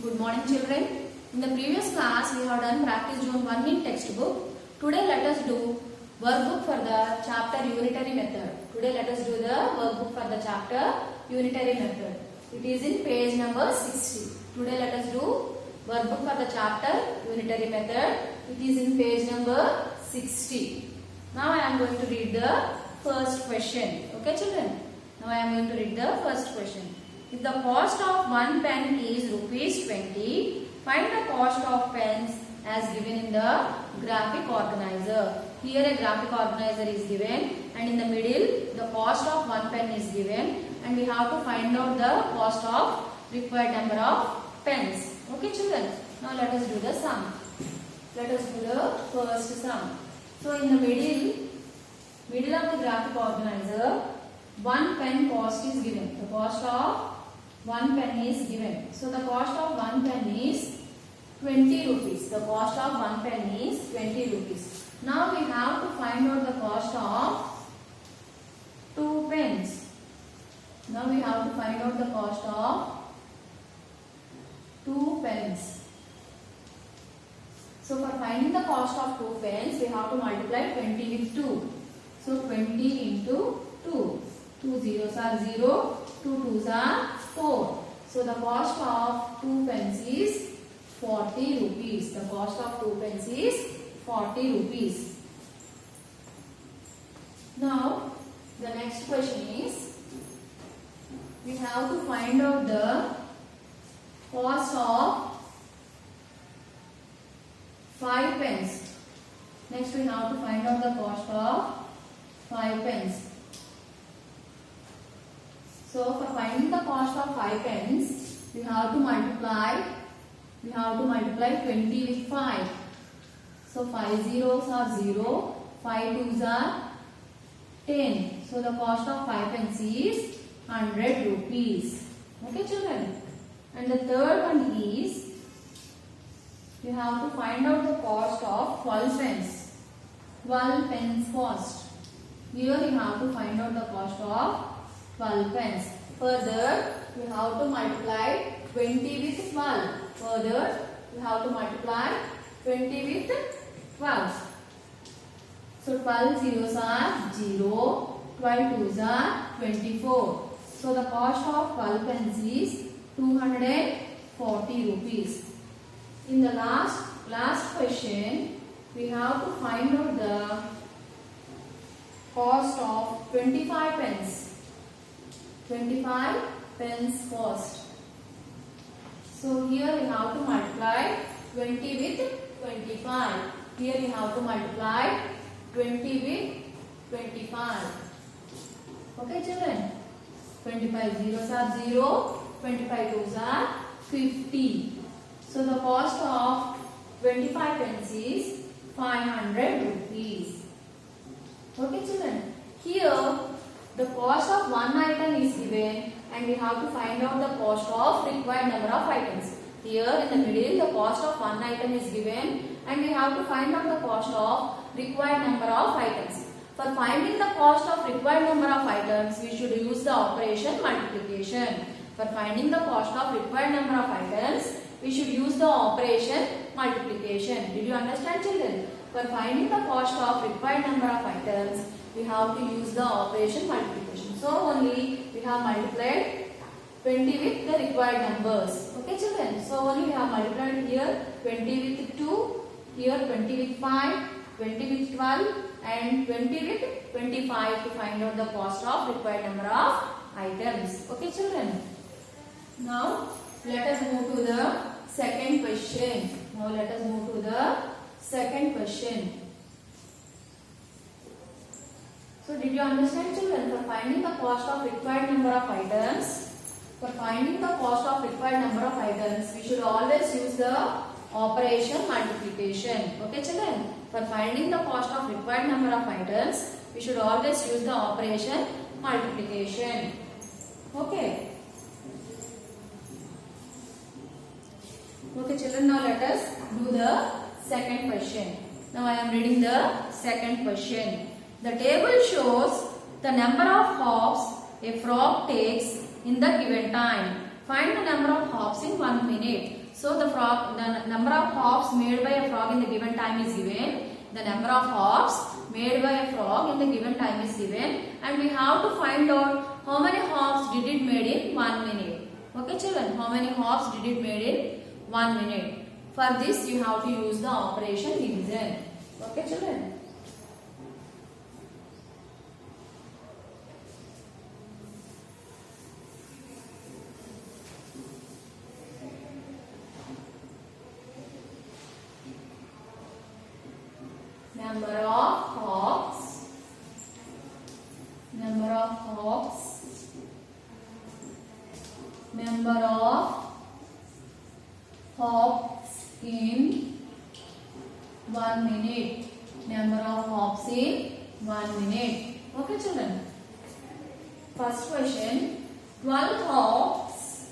Good morning children. In the previous class we have done practice zone 1 in textbook. Today let us do workbook for the chapter unitary method. Today let us do the workbook for the chapter unitary method. It is in page number 60. Today let us do workbook for the chapter unitary method. It is in page number 60. Now I am going to read the first question. Okay children? Now I am going to read the first question. If the cost of one pen is rupees 20, find the cost of pens as given in the graphic organizer. Here a graphic organizer is given and in the middle the cost of one pen is given and we have to find out the cost of required number of pens. Okay children? Now let us do the sum. Let us do the first sum. So in the middle of the graphic organizer, one pen cost is given. The cost of one pen is given. So the cost of one pen is 20 rupees. The cost of one pen is 20 rupees. Now we have to find out the cost of two pens. Now we have to find out the cost of two pens. So for finding the cost of two pens, we have to multiply 20 with 2. So 20 into 2. 2 zeros are 0, 2 twos are 4. So the cost of two pens is 40 rupees. The cost of two pens is 40 rupees. Now the next question is, we have to find out the cost of 5 pens. Next we have to find out the cost of 5 pens. So for finding the cost of 5 pens, we have to multiply 20 with 5. So 5 zeros are 0, 5 twos are 10. So the cost of 5 pens is 100 rupees. Okay children? And the third one is, you have to find out the cost of 12 pens. 12 pens cost. Here you have to find out the cost of 12 pens. Further, we have to multiply 20 with 12. Further, we have to multiply 20 with 12. So 12 zeros are 0, 12 twos are 24. So the cost of 12 pens is 240 rupees. In the last question, we have to find out the cost of 25 pens. 25 pens cost. So here we have to multiply 20 with 25. Here we have to multiply 20 with 25. Okay children? 25 zeros are 0, 25 twos are 50. So the cost of 25 pens is 500 rupees. Okay children? Here the cost of one item is given and we have to find out the cost of required number of items. Here in the middle the cost of one item is given and we have to find out the cost of required number of items. For finding the cost of required number of items, we should use the operation multiplication. For finding the cost of required number of items, we should use the operation multiplication. Did you understand children? For finding the cost of required number of items, we have to use the operation multiplication. So only we have multiplied 20 with the required numbers. Okay children? So only we have multiplied here 20 with 2, here 20 with 5, 20 with 12 and 20 with 25 to find out the cost of required number of items. Okay children? Now let us move to the second question. So did you understand children? For finding the cost of required number of items, we should always use the operation multiplication. Okay children? For finding the cost of required number of items, we should always use the operation multiplication. Okay. Okay children, now let us do the second question. Now I am reading the second question. The table shows the number of hops a frog takes in the given time. Find the number of hops in 1 minute. So the number of hops made by a frog in the given time is given. The number of hops made by a frog in the given time is given, and we have to find out how many hops did it made in 1 minute. Okay children, how many hops did it made in 1 minute? For this you have to use the operation division. Okay children. Number of hops, number of hops, number of hops in 1 minute, number of hops in 1 minute. Okay children. First question, 12 hops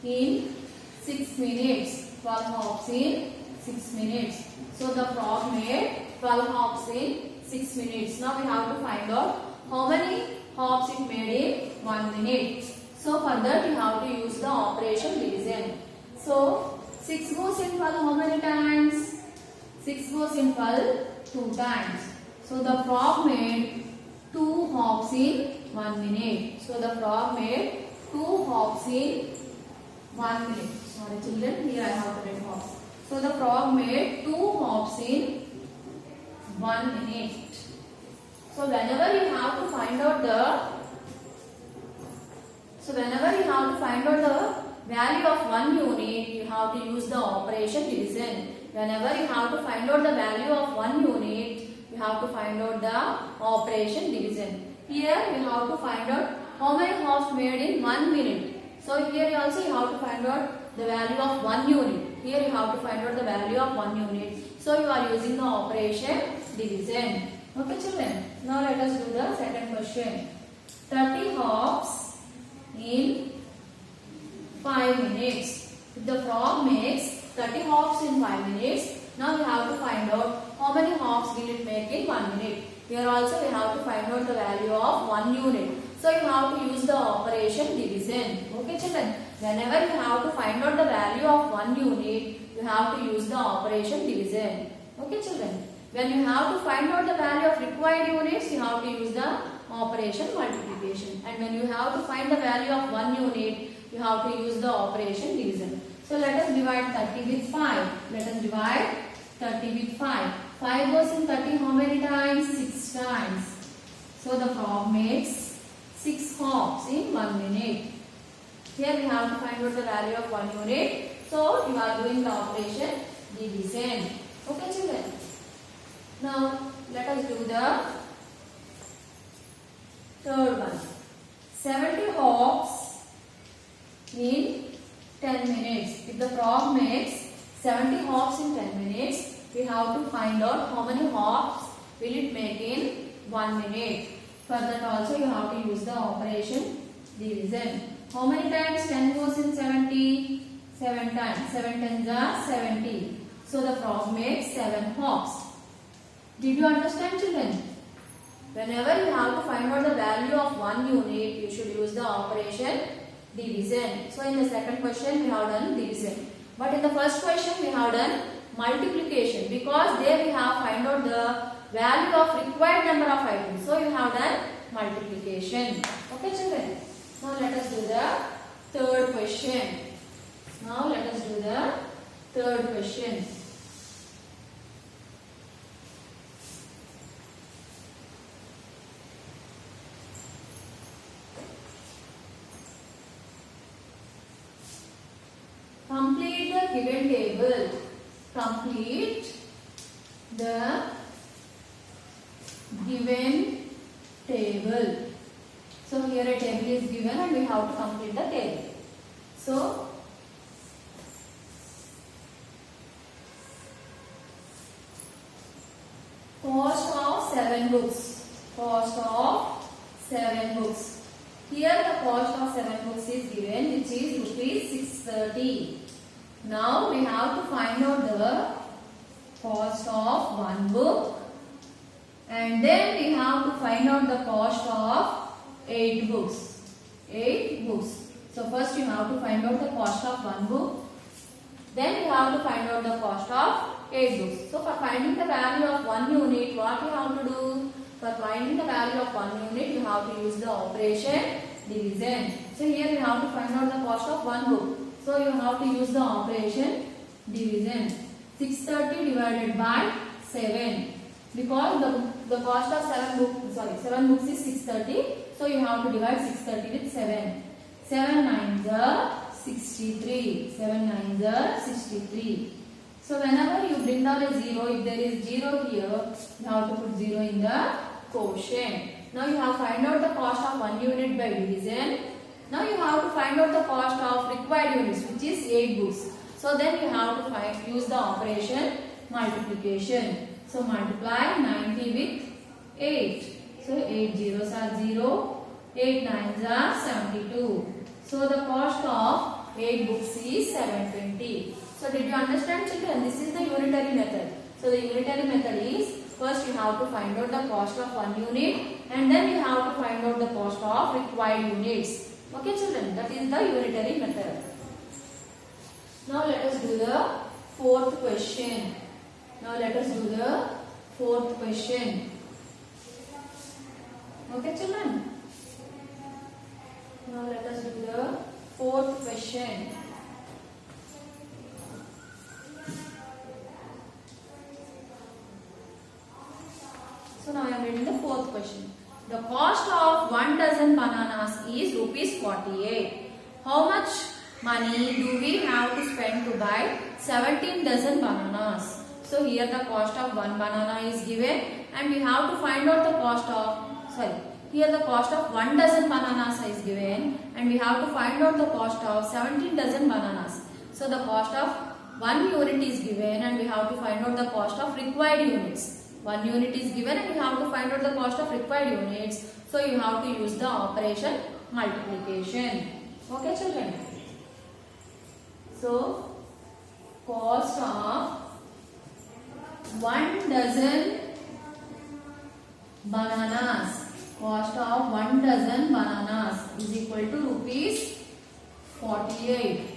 in 6 minutes, 12 hops in 6 minutes. So the frog made 12 hops in 6 minutes. Now we have to find out how many hops it made in 1 minute. So for that we have to use the operation division. So 6 goes in 12 how many times? 6 goes in 12 2 times. So the frog made 2 hops in 1 minute. So the frog made 2 hops in 1 minute. Sorry children, here I have to write hops. So the frog made 2 hops in 1 minute. So whenever you have to find out the value of 1 unit, you have to use the operation division. Whenever you have to find out the value of 1 unit, you have to find out the operation division. Here you have to find out how many hops made in 1 minute. So here also you have to find out the value of 1 unit. Here you have to find out the value of 1 unit. So you are using the operation division. Okay children. Now let us do the second question. 30 hops in 5 minutes. If the frog makes 30 hops in 5 minutes, now we have to find out how many hops will it make in 1 minute. Here also we have to find out the value of 1 unit. So you have to use the operation division. Okay children. Whenever you have to find out the value of 1 unit, you have to use the operation division. Okay children. When you have to find out the value of required units, you have to use the operation multiplication. And when you have to find the value of 1 unit, you have to use the operation division. So let us divide 30 with 5. Let us divide 30 with 5. 5 goes in 30 how many times? 6 times. So the frog makes 6 hops in 1 minute. Here we have to find out the value of 1 unit. So you are doing the operation division. Okay children. Now let us do the third one. 70 hops in 10 minutes. If the frog makes 70 hops in 10 minutes, we have to find out how many hops will it make in 1 minute. For that also you have to use the operation division. How many times 10 goes in 70? 7 times. 7 tens are 70. So the frog makes 7 hops. Did you understand children? Whenever you have to find out the value of 1 unit, you should use the operation division. So in the second question we have done division. But in the first question we have done multiplication, because there we have find out the value of required number of items. So you have done multiplication. Okay children. Now let us do the third question. Now let us do the third question. Complete the given table. Complete the given table. So here a table is given and we have to complete the table. So cost of 7 books. Cost of 7 books. Here the cost of 7 books is given, which is rupees 630. Now we have to find out the cost of 1 book, and then we have to find out the cost of 8 books. 8 books. So first you have to find out the cost of one book. Then you have to find out the cost of 8 books. So for finding the value of 1 unit, what you have to do? For finding the value of 1 unit, you have to use the operation division. So here you have to find out the cost of one book. So you have to use the operation division. 630 divided by 7. Because the cost of 7 books is 630. So you have to divide 630 with 7. 7 9s are 63. 7 9s are 63. So whenever you bring down a 0, if there is 0 here, you have to put 0 in the quotient. Now you have to find out the cost of 1 unit by division. Now you have to find out the cost of required units, which is 8 books. So then you have to use the operation multiplication. So multiply 90 with 8. So 8 zeros are 0. 8 9s are 72. So the cost of 8 books is 720. So did you understand, children? This is the unitary method. So the unitary method is, first you have to find out the cost of 1 unit and then you have to find out the cost of required units. Okay children, that is the unitary method. Now let us do the fourth question. Okay children. Now let us do the fourth question. So now I am reading the fourth question. The cost of 1 dozen bananas is rupees 48. How much money do we have to spend to buy 17 dozen bananas? So here the cost of 1 banana is given and we have to find out the cost of, here the cost of 1 dozen bananas is given and we have to find out the cost of 17 dozen bananas. So the cost of 1 unit is given and we have to find out the cost of required units. 1 unit is given and you have to find out the cost of required units. So you have to use the operation multiplication. Okay children. So cost of 1 dozen bananas. Cost of 1 dozen bananas is equal to rupees 48.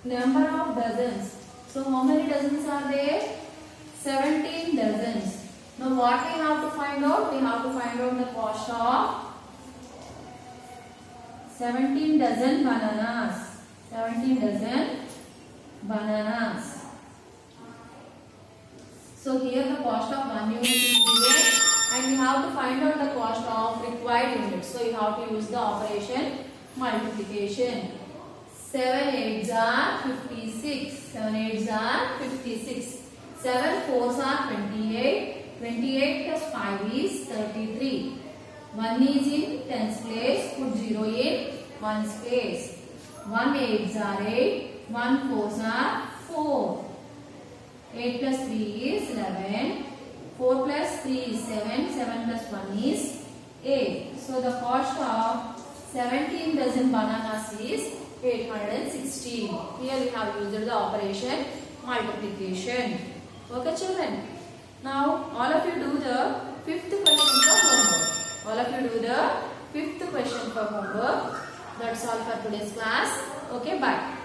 Number of dozens. So how many dozens are there? 17 dozens. Now what we have to find out? We have to find out the cost of 17 dozen bananas. 17 dozen bananas. So here the cost of 1 unit is given and we have to find out the cost of required units. So you have to use the operation multiplication. 7 8s are 56. 7 8s are 56. 7 4s are 28. 28 plus 5 is 33. 1 is in 10's place. Put 0 in 1's place. 1 8s are 8. 1 4s are 4. 8 plus 3 is 11. 4 plus 3 is 7. 7 plus 1 is 8. So the cost of 17 dozen bananas is 816. Here we have used the operation multiplication. Okay children. Now all of you do the fifth question for homework. All of you do the fifth question for homework. That's all for today's class. Okay, bye.